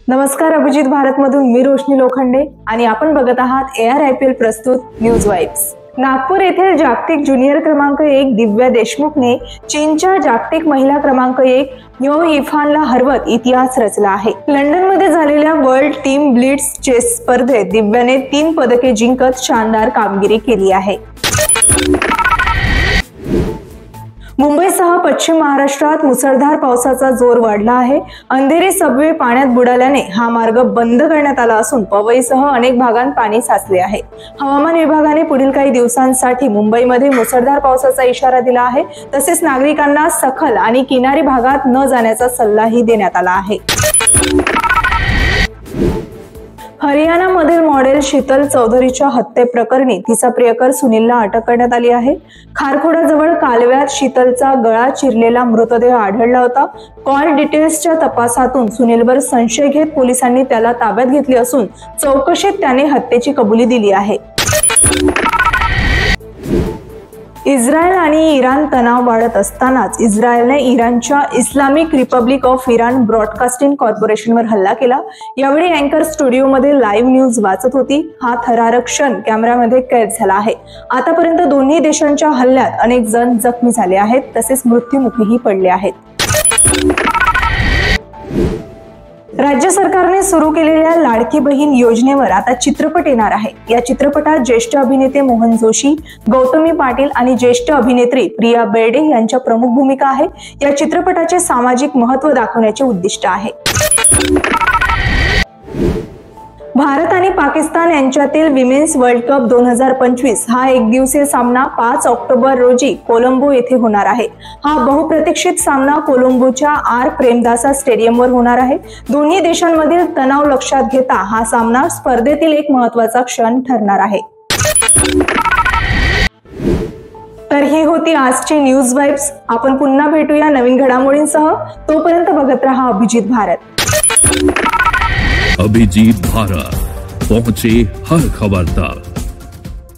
नमस्कार, अभिजित भारतमधून मी रोशनी लोखंडे आणि आपण बघत आहात ARIPL प्रस्तुत न्यूज वाइब्स। नागपूर येथील जागतिक ज्युनियर क्रमांक 1 दिव्या देशमुखने चीनच्या जागतिक महिला क्रमांक 1 यो इफानला हरवत इतिहास रचला आहे। लंडनमध्ये झालेल्या वर्ल्ड टीम ब्लिट्झ चेस स्पर्धेत दिव्याने 3 पदके जिंकत शानदार कामगिरी केली आहे। मुंबईसह पश्चिम महाराष्ट्रात मुसळधार पावसाचा जोर वाढला आहे। अंधेरी सबवे पाण्यात बुडाल्याने हा मार्ग बंद करण्यात आला असून पवईसह अनेक भागांत पाणी साचले आहे। हवामान विभागाने पुढील काही दिवसांसाठी मुंबईमध्ये मुसळधार पावसाचा इशारा दिला आहे। तसेच नागरिकांना सखल आणि किनारी भागात न जाण्याचा सल्लाही देण्यात आला आहे। हरियाणामधील मॉडेल शीतल चौधरीच्या हत्येप्रकरणी तिचा प्रियकर सुनीलला अटक करण्यात आली आहे। खारखोडाजवळ कालव्यात शीतलचा गळा चिरलेला मृतदेह आढळला होता। कॉल डिटेल्सच्या तपासातून सुनीलवर संशय घेत पोलिसांनी त्याला ताब्यात घेतले असून चौकशीत त्याने हत्येची कबुली दिली आहे। इस्रायल आणि इराण तणाव वाढत असतानाच इस्रायलने इराणच्या Islamic republic of Iran broadcasting कॉर्पोरेशनवर हल्ला केला। यावेळी अँकर स्टुडिओमध्ये लाईव्ह न्यूज वाचत होती। हा थरारक क्षण कॅमेऱ्यामध्ये कैद झाला आहे। आतापर्यंत दोन्ही देशांच्या हल्ल्यात अनेक जण जखमी झाले आहेत, तसेच मृत्युमुखीही पडले आहेत। राज्य सरकारने सुरू केलेल्या लाडकी बहीण योजनेवर आता चित्रपट येणार आहे। या चित्रपटात ज्येष्ठ अभिनेते मोहन जोशी, गौतमी पाटील आणि ज्येष्ठ अभिनेत्री प्रिया बेर्डे यांच्या प्रमुख भूमिका आहे। या चित्रपटाचे सामाजिक महत्त्व दाखवण्याचे उद्दिष्ट आहे। भारत आणि पाकिस्तान यांच्यातील विमेन्स वर्ल्ड कप 2025 हा एकदिवसीय सामना 5 ऑक्टोबर रोजी कोलंबो येथे होणार आहे। हा बहुप्रतीक्षित सामना कोलंबोच्या आर प्रेमदासा स्टेडियमवर होणार आहे। दोन्ही देशांमधील तणाव लक्षात घेता हा सामना स्पर्धेतील एक महत्त्वाचा क्षण ठरणार आहे। तर ही होती आजची न्यूज वाइब्स। आपण पुन्हा भेटूया नवीन घडामोडींसह। तोपर्यंत बघत रहा अभिजित भारत। अभिजीत भारत, पहुंचे हर खबर तक।